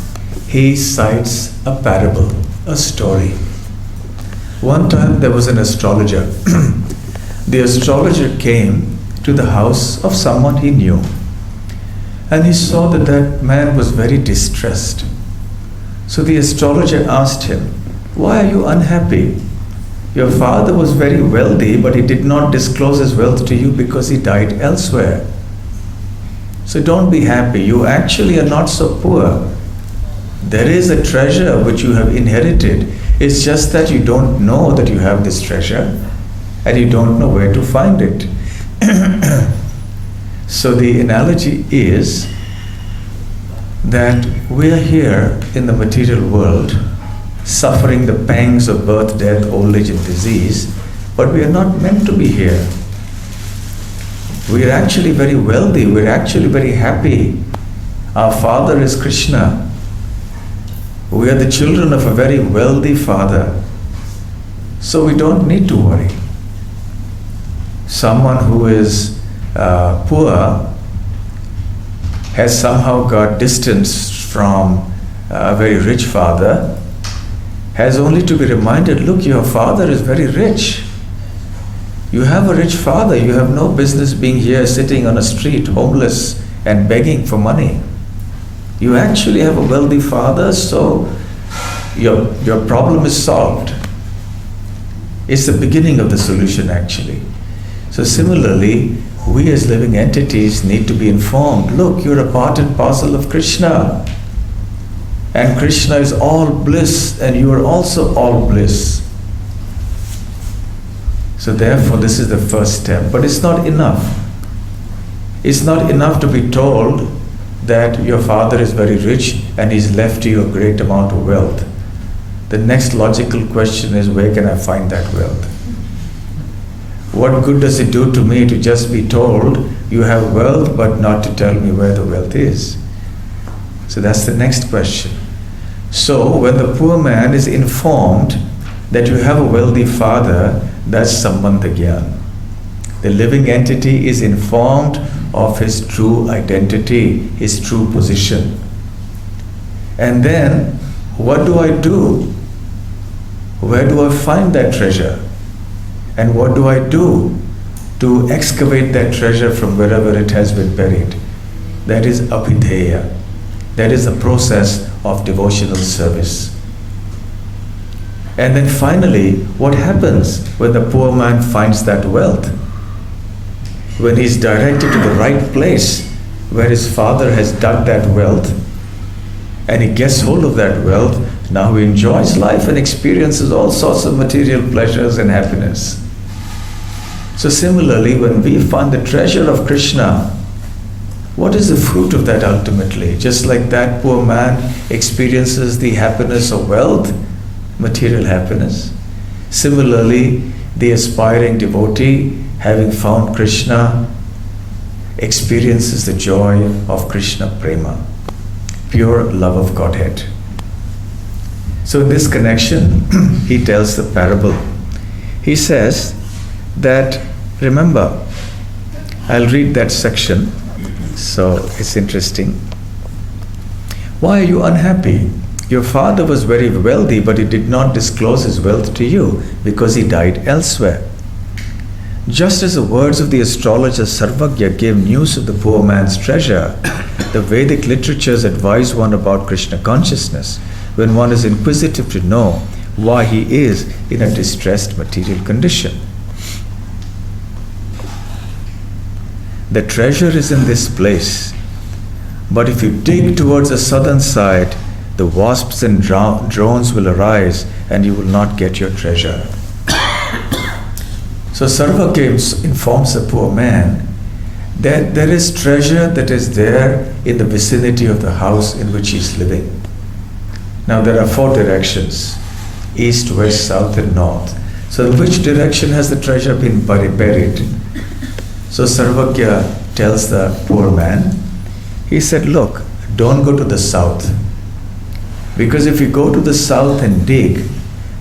he cites a parable, a story. One time there was an astrologer. The astrologer came to the house of someone he knew. And he saw that that man was very distressed. So the astrologer asked him, "Why are you unhappy? Your father was very wealthy, but he did not disclose his wealth to you because he died elsewhere. So don't be happy. You actually are not so poor. There is a treasure which you have inherited. It's just that you don't know that you have this treasure and you don't know where to find it." So the analogy is that we are here in the material world, suffering the pangs of birth, death, old age, and disease, but we are not meant to be here. We are actually very wealthy, we're actually very happy. Our father is Krishna. We are the children of a very wealthy father. So we don't need to worry. Someone who is poor has somehow got distanced from a very rich father, has only to be reminded, look, your father is very rich. You have a rich father. You have no business being here sitting on a street, homeless and begging for money. You actually have a wealthy father, so your problem is solved. It's the beginning of the solution, actually. So similarly, we as living entities need to be informed, look, you're a part and parcel of Krishna. And Krishna is all bliss, and you are also all bliss. So therefore, this is the first step. But it's not enough. It's not enough to be told that your father is very rich and he's left you a great amount of wealth. The next logical question is, where can I find that wealth? What good does it do to me to just be told you have wealth but not to tell me where the wealth is? So that's the next question. So when the poor man is informed that you have a wealthy father, that's Sambandha Gyan. The living entity is informed of his true identity, his true position. And then, what do I do? Where do I find that treasure? And what do I do to excavate that treasure from wherever it has been buried? That is abhideya. That is the process of devotional service. And then finally, what happens when the poor man finds that wealth? When he's directed to the right place where his father has dug that wealth, and he gets hold of that wealth, now he enjoys life and experiences all sorts of material pleasures and happiness. So similarly, when we find the treasure of Krishna, what is the fruit of that ultimately? Just like that poor man experiences the happiness of wealth, material happiness. Similarly, the aspiring devotee, having found Krishna, experiences the joy of Krishna Prema, pure love of Godhead. So in this connection, he tells the parable. He says that, remember, I'll read that section, so it's interesting. Why are you unhappy? Your father was very wealthy, but he did not disclose his wealth to you because he died elsewhere. Just as the words of the astrologer Sarvagya gave news of the poor man's treasure, the Vedic literatures advise one about Krishna consciousness when one is inquisitive to know why he is in a distressed material condition. The treasure is in this place, but if you dig towards the southern side, the wasps and drones will arise and you will not get your treasure. So Sarvagya informs the poor man that there is treasure that is there in the vicinity of the house in which he is living. Now there are 4 directions: east, west, south and north. So in which direction has the treasure been buried? So Sarvagya tells the poor man, he said, look, don't go to the south. Because if you go to the south and dig,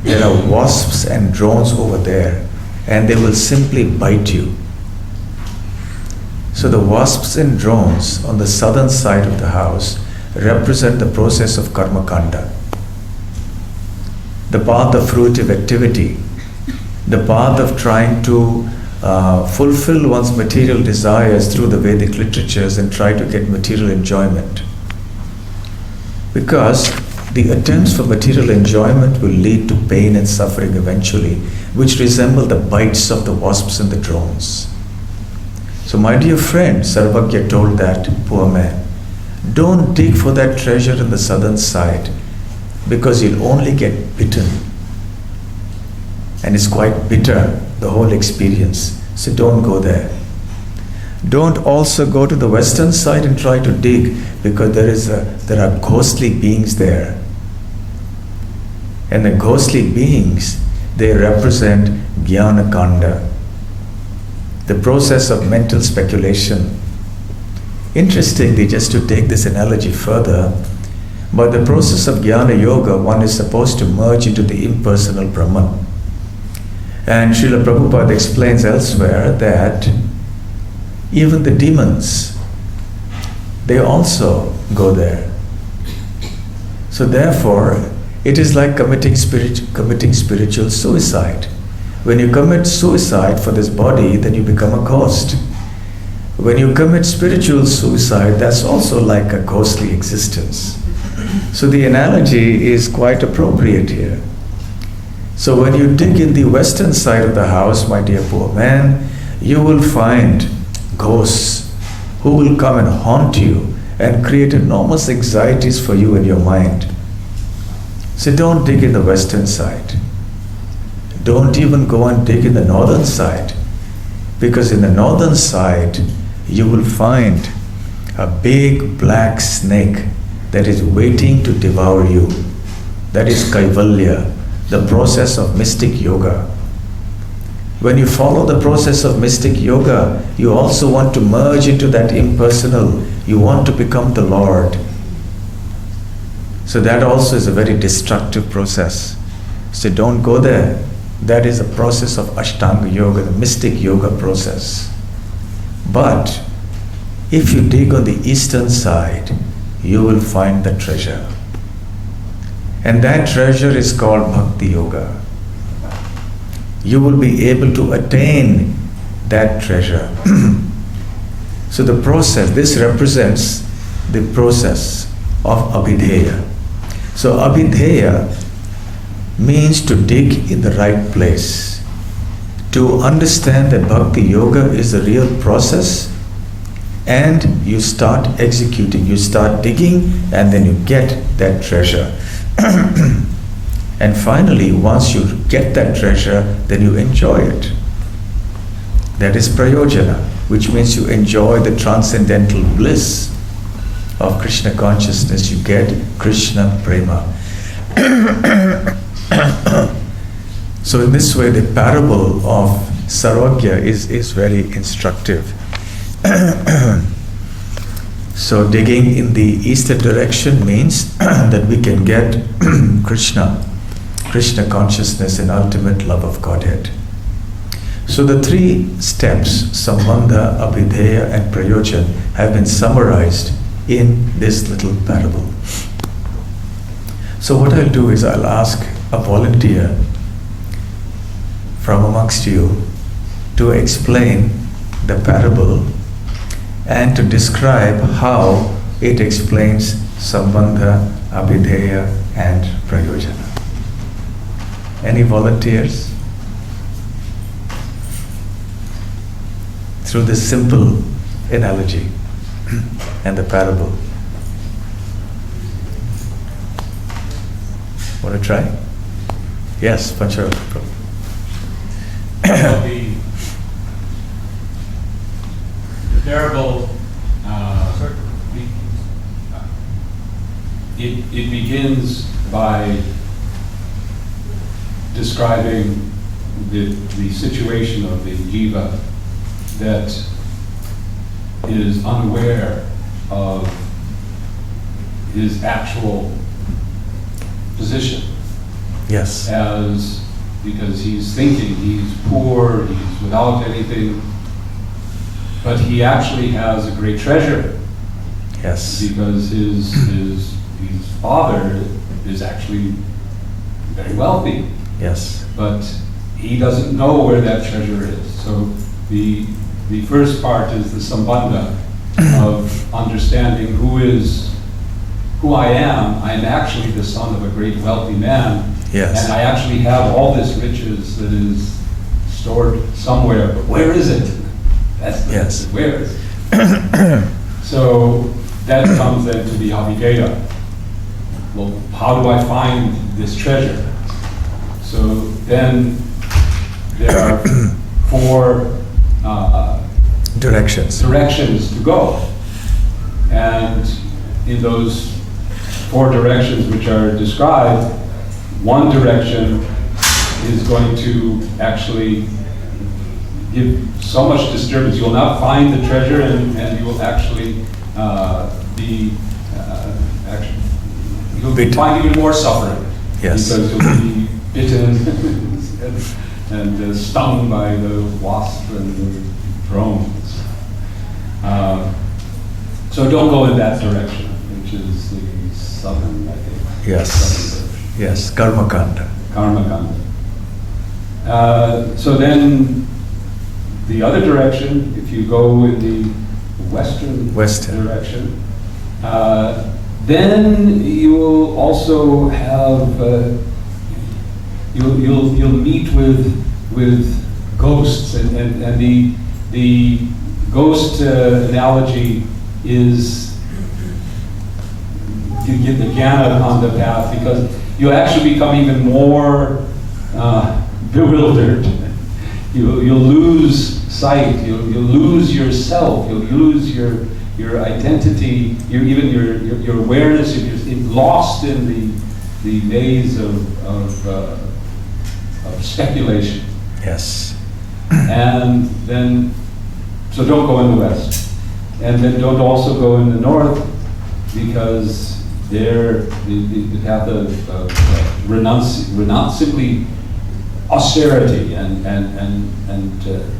there are wasps and drones over there, and they will simply bite you. So the wasps and drones on the southern side of the house represent the process of karma kanda, the path of fruitive activity, the path of trying to fulfill one's material desires through the Vedic literatures and try to get material enjoyment. Because the attempts for material enjoyment will lead to pain and suffering eventually, which resemble the bites of the wasps and the drones. So my dear friend, Sarvagya told that poor man, don't dig for that treasure in the southern side, because you'll only get bitten. And it's quite bitter, the whole experience. So don't go there. Don't also go to the western side and try to dig, because there are ghostly beings there. And the ghostly beings, they represent Jnana Kanda, the process of mental speculation. Interestingly, just to take this analogy further, by the process of Jnana Yoga, one is supposed to merge into the impersonal Brahman. And Srila Prabhupada explains elsewhere that even the demons, they also go there. So therefore, it is like committing spiritual suicide. When you commit suicide for this body, then you become a ghost. When you commit spiritual suicide, that's also like a ghostly existence. So the analogy is quite appropriate here. So when you dig in the western side of the house, my dear poor man, you will find ghosts who will come and haunt you and create enormous anxieties for you in your mind. So don't dig in the western side. Don't even go and dig in the northern side, because in the northern side you will find a big black snake that is waiting to devour you. That is Kaivalya, the process of mystic yoga. When you follow the process of mystic yoga, you also want to merge into that impersonal. You want to become the Lord. So that also is a very destructive process. So don't go there. That is a process of Ashtanga Yoga, the mystic yoga process. But if you dig on the eastern side, you will find the treasure. And that treasure is called Bhakti Yoga. You will be able to attain that treasure. So the process, this represents the process of Abhidheya. So Abhidheya means to dig in the right place. To understand that Bhakti Yoga is the real process, and you start executing, you start digging, and then you get that treasure. And finally, once you get that treasure, then you enjoy it. That is prayojana, which means you enjoy the transcendental bliss of Krishna consciousness. You get Krishna prema. So in this way, the parable of Sarvagya is very instructive. So digging in the eastern direction means that we can get Krishna consciousness and ultimate love of Godhead. So the three steps, Sambandha, Abhidheya and Prayojan, have been summarized in this little parable. So what I'll do is I'll ask a volunteer from amongst you to explain the parable and to describe how it explains Sambandha, Abhidheya and Prayojana. Any volunteers? Through this simple analogy and the parable. Want to try? Yes, Panchara. The parable, it begins by describing the situation of the jiva that is unaware of his actual position. Yes. Because he's thinking he's poor, he's without anything, but he actually has a great treasure. Yes. Because his father is actually very wealthy. Yes. But he doesn't know where that treasure is. So the first part is the sambandha of understanding who I am. I am actually the son of a great wealthy man. Yes. And I actually have all this riches that is stored somewhere, but where is it? That's the yes. Where is it? So that comes then to the Abhidheya. Well, how do I find this treasure? So then there are four directions to go. And in those four directions which are described, one direction is going to actually give so much disturbance. You will not find the treasure, and you will actually actually, you'll Bitten. find even more suffering. Yes. Because you'll be bitten and stung by the wasp and the drones. So don't go in that direction, which is the southern, I think. Yes. Southern direction. Yes, karma kanda. Karma kanda. So then, the other direction, if you go in the western direction, then you will also have you'll meet with ghosts, and the ghost analogy is you get the jnana kanda path, because you actually become even more bewildered. You'll lose sight. You'll lose yourself. You'll lose your identity. Even your awareness. You're lost in the maze of speculation. Yes. And then, so don't go in the west, and then don't also go in the north, because there the path of simply austerity and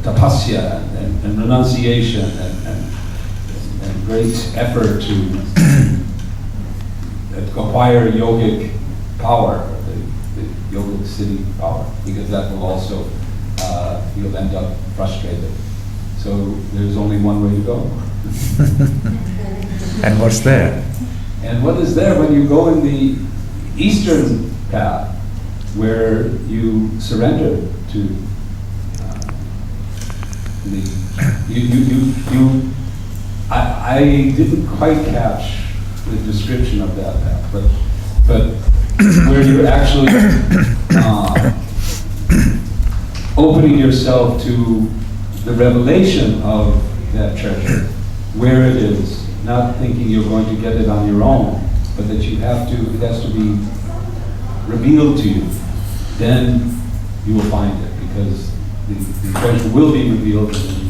tapasya and renunciation and great effort to acquire yogic power, the yogic siddhi power, because that will also you'll end up frustrated. So there's only one way to go. And what's there? And what is there when you go in the eastern path, where you surrender to I didn't quite catch the description of that path, but where you're actually opening yourself to the revelation of that treasure, where it is, not thinking you're going to get it on your own, but that it has to be revealed to you. Then you will find it, because the treasure will be revealed, and then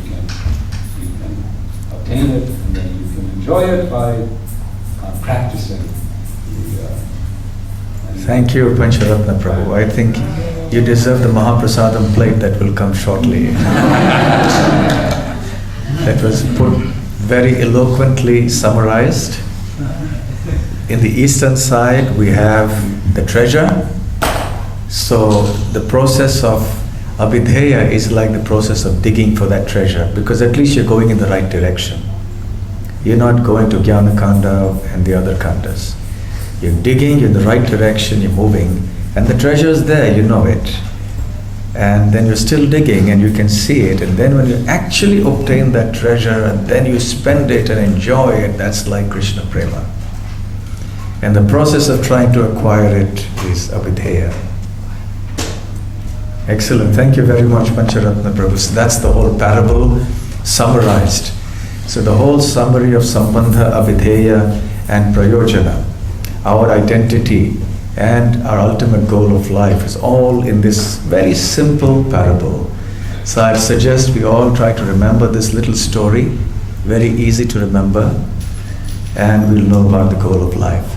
you can obtain it, and then you can enjoy it by practicing. Thank you, Pancharatna Prabhu. I think you deserve the Mahaprasadam plate that will come shortly. That was put very eloquently summarized. In the eastern side, we have the treasure. So the process of abhidheya is like the process of digging for that treasure, because at least you're going in the right direction. You're not going to Jnana Kanda and the other kandas. You're digging in the right direction, you're moving, and the treasure is there, you know it. And then you're still digging and you can see it, and then when you actually obtain that treasure and then you spend it and enjoy it, that's like Krishna Prema. And the process of trying to acquire it is abhidheya. Excellent. Thank you very much, Pancharatna Prabhu. So that's the whole parable summarized. So the whole summary of Sambandha, Abhidheya and Prayojana, our identity and our ultimate goal of life, is all in this very simple parable. So I suggest we all try to remember this little story, very easy to remember, and we'll know about the goal of life.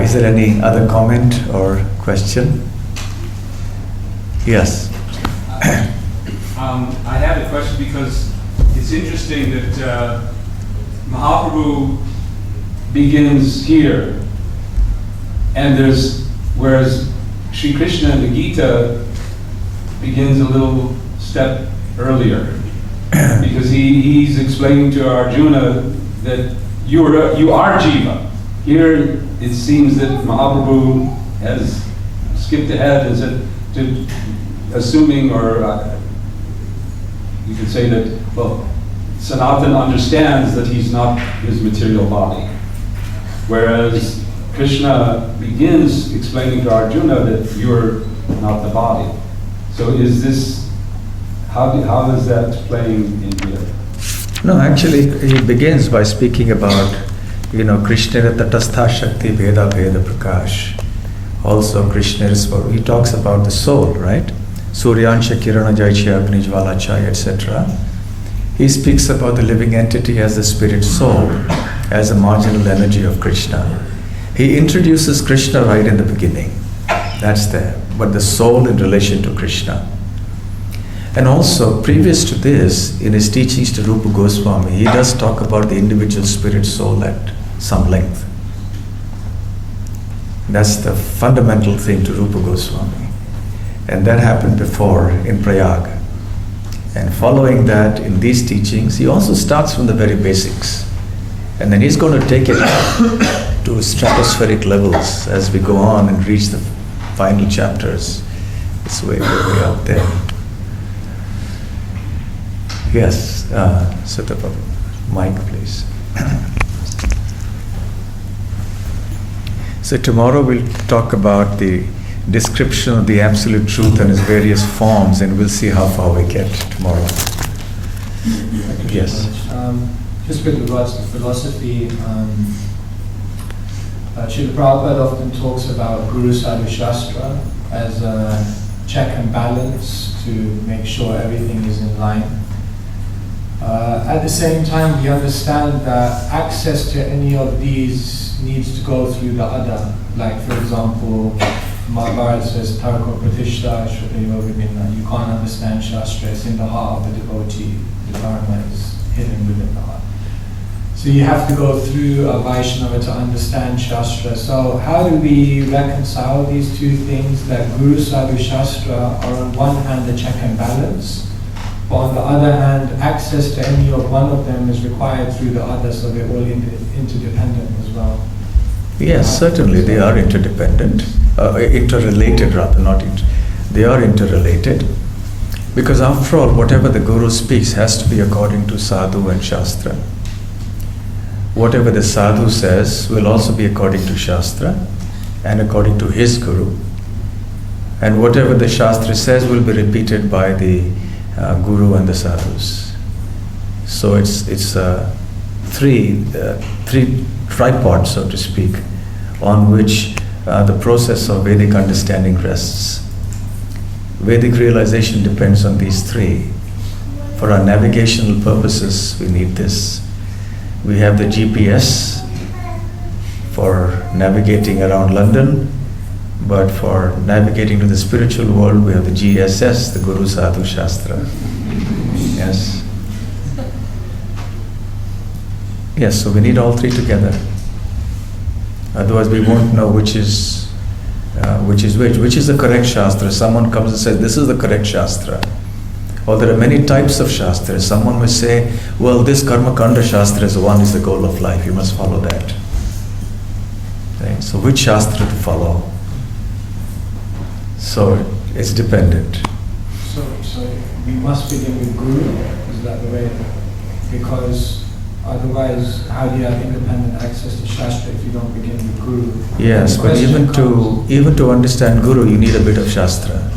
Is there any other comment or question? Yes. I had a question, because it's interesting that Mahaprabhu begins here, and whereas Sri Krishna in the Gita begins a little step earlier, because he's explaining to Arjuna that you are Jiva. Here it seems that Mahaprabhu has skipped ahead and said, assuming, or you could say that, well, Sanatan understands that he's not his material body, whereas Krishna begins explaining to Arjuna that you're not the body. So is this, how is that playing in here? No, actually he begins by speaking about, Krishna tatastha shakti bheda bheda prakash. Also Krishna is, he talks about the soul, right? Suryansha kirana jaichya agni jvala chai, etc. He speaks about the living entity as the spirit soul, as a marginal energy of Krishna. He introduces Krishna right in the beginning. That's there. But the soul in relation to Krishna. And also, previous to this, in his teachings to Rupa Goswami, he does talk about the individual spirit soul at some length. That's the fundamental thing to Rupa Goswami. And that happened before in Prayag. And following that, in these teachings, he also starts from the very basics. And then he's going to take it to stratospheric levels as we go on and reach the final chapters. It's way out there. Yes, Sutta Prabhu. Mike, please. So tomorrow we'll talk about the description of the Absolute Truth and its various forms, and we'll see how far we get tomorrow. Yes. Just with regards to philosophy, Srila Prabhupada often talks about Guru Sadhu Shastra as a check and balance to make sure everything is in line. At the same time, we understand that access to any of these needs to go through the other. Like, for example, Mahabharata says, Tarko Pratishta Shruta Yogamina. You can't understand Shastra, it's in the heart of the devotee. The Dharma is hidden within the heart. So you have to go through a Vaishnava to understand Shastra. So how do we reconcile these two things, that Guru Sadhu Shastra are on one hand a check and balance, but on the other hand, access to any of one of them is required through the other, so they're all interdependent as well? Yes, certainly they are interdependent, interrelated rather, they are interrelated. Because after all, whatever the Guru speaks has to be according to Sadhu and Shastra. Whatever the Sadhu says will also be according to Shastra and according to his Guru. And whatever the Shastra says will be repeated by the Guru and the Sadhus. So it's three tripods, so to speak, on which the process of Vedic understanding rests. Vedic realization depends on these three. For our navigational purposes, we need this. We have the GPS for navigating around London, but for navigating to the spiritual world, we have the GSS, the Guru Sadhu Shastra. Yes. Yes, so we need all three together. Otherwise, we won't know which is which is the correct Shastra. Someone comes and says, this is the correct Shastra. Or there are many types of Shastras. Someone may say, well, this Karma Kanda Shastra is the goal of life. You must follow that. Right? So which Shastra to follow? So it's dependent. So we must begin with Guru, is that the way? Because otherwise, how do you have independent access to Shastra if you don't begin with Guru? Yes, but even to understand Guru, you need a bit of Shastra.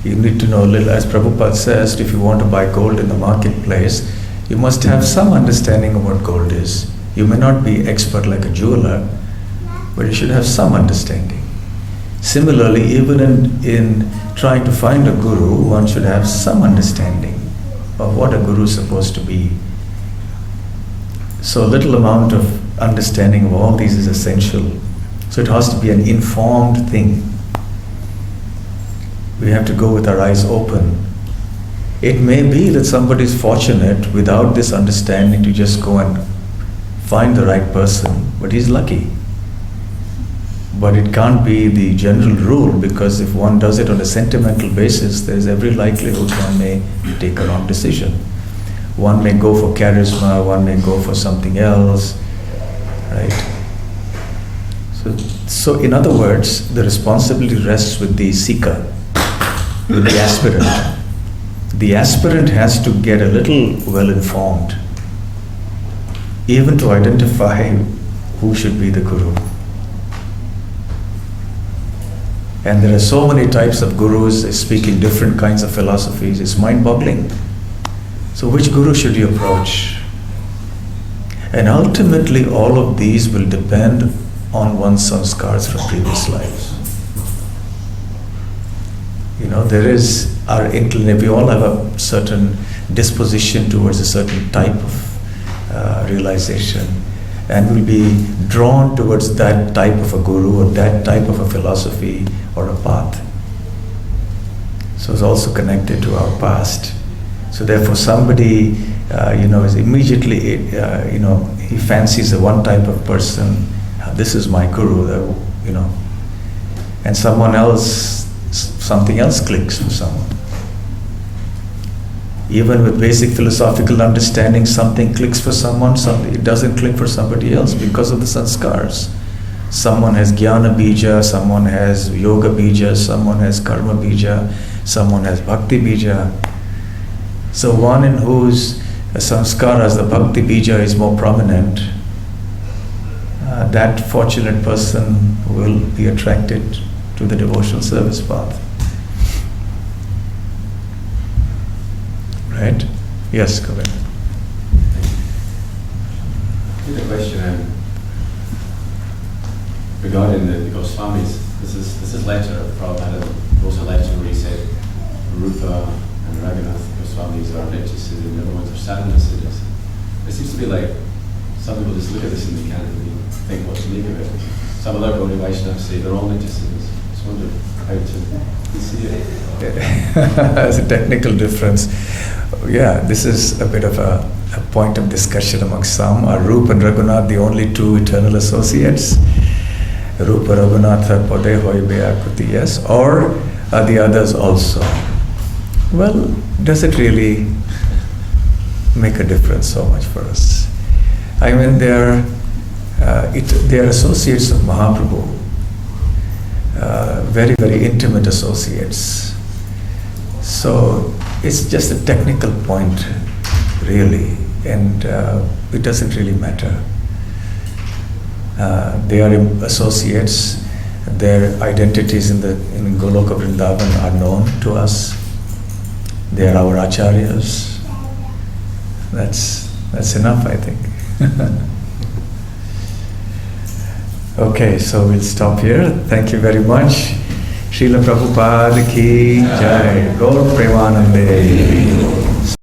You need to know a little, as Prabhupada says, if you want to buy gold in the marketplace, you must have some understanding of what gold is. You may not be expert like a jeweler, but you should have some understanding. Similarly, even in trying to find a guru, one should have some understanding of what a guru is supposed to be. So a little amount of understanding of all these is essential. So it has to be an informed thing. We have to go with our eyes open. It may be that somebody is fortunate without this understanding to just go and find the right person, but he's lucky. But it can't be the general rule, because if one does it on a sentimental basis, there's every likelihood one may take a wrong decision. One may go for charisma, one may go for something else, right? So in other words, the responsibility rests with the seeker, with the aspirant. The aspirant has to get a little well-informed, even to identify who should be the guru. And there are so many types of gurus speaking different kinds of philosophies. It's mind-boggling. So which guru should you approach? And ultimately, all of these will depend on one's sanskars from previous lives. You know, there is our inclination. We all have a certain disposition towards a certain type of realization, and will be drawn towards that type of a guru or that type of a philosophy or a path. So it's also connected to our past. So therefore somebody is immediately, he fancies a one type of person, this is my guru, and someone else, something else clicks for someone. Even with basic philosophical understanding, something clicks for someone, something it doesn't click for somebody else because of the sanskars. Someone has jnana bija, someone has yoga bija, someone has karma bija, someone has bhakti bija. So one in whose sanskaras, the bhakti bija is more prominent, that fortunate person will be attracted to the devotional service path. Right? Yes, go ahead. The question regarding the Goswamis. This is letter of Prabhupada, also a letter where he said Rupa and Raghunath Goswamis are Nityasiddhis and the other ones are Sadhana Siddhis. It seems to be like some people just look at this and they can't really think what to make of it. Some other Gaudiya Vaishnavas say they're all Nityasiddhis. Just wonder how to see it. There's a technical difference. Yeah, this is a bit of a point of discussion among some. Are Rupa and Raghunath the only two eternal associates? Rupa Raghunatha Pade Hoy Beakuti, yes? Or are the others also? Well, does it really make a difference so much for us? I mean, they are associates of Mahaprabhu, very, very intimate associates. So it's just a technical point, really, and it doesn't really matter. They are associates. Their identities in Goloka Vrindavan are known to us. They are our acharyas. That's enough, I think. Okay, so we'll stop here. Thank you very much. Srila Prabhupada ki jai. Gaur Premanande.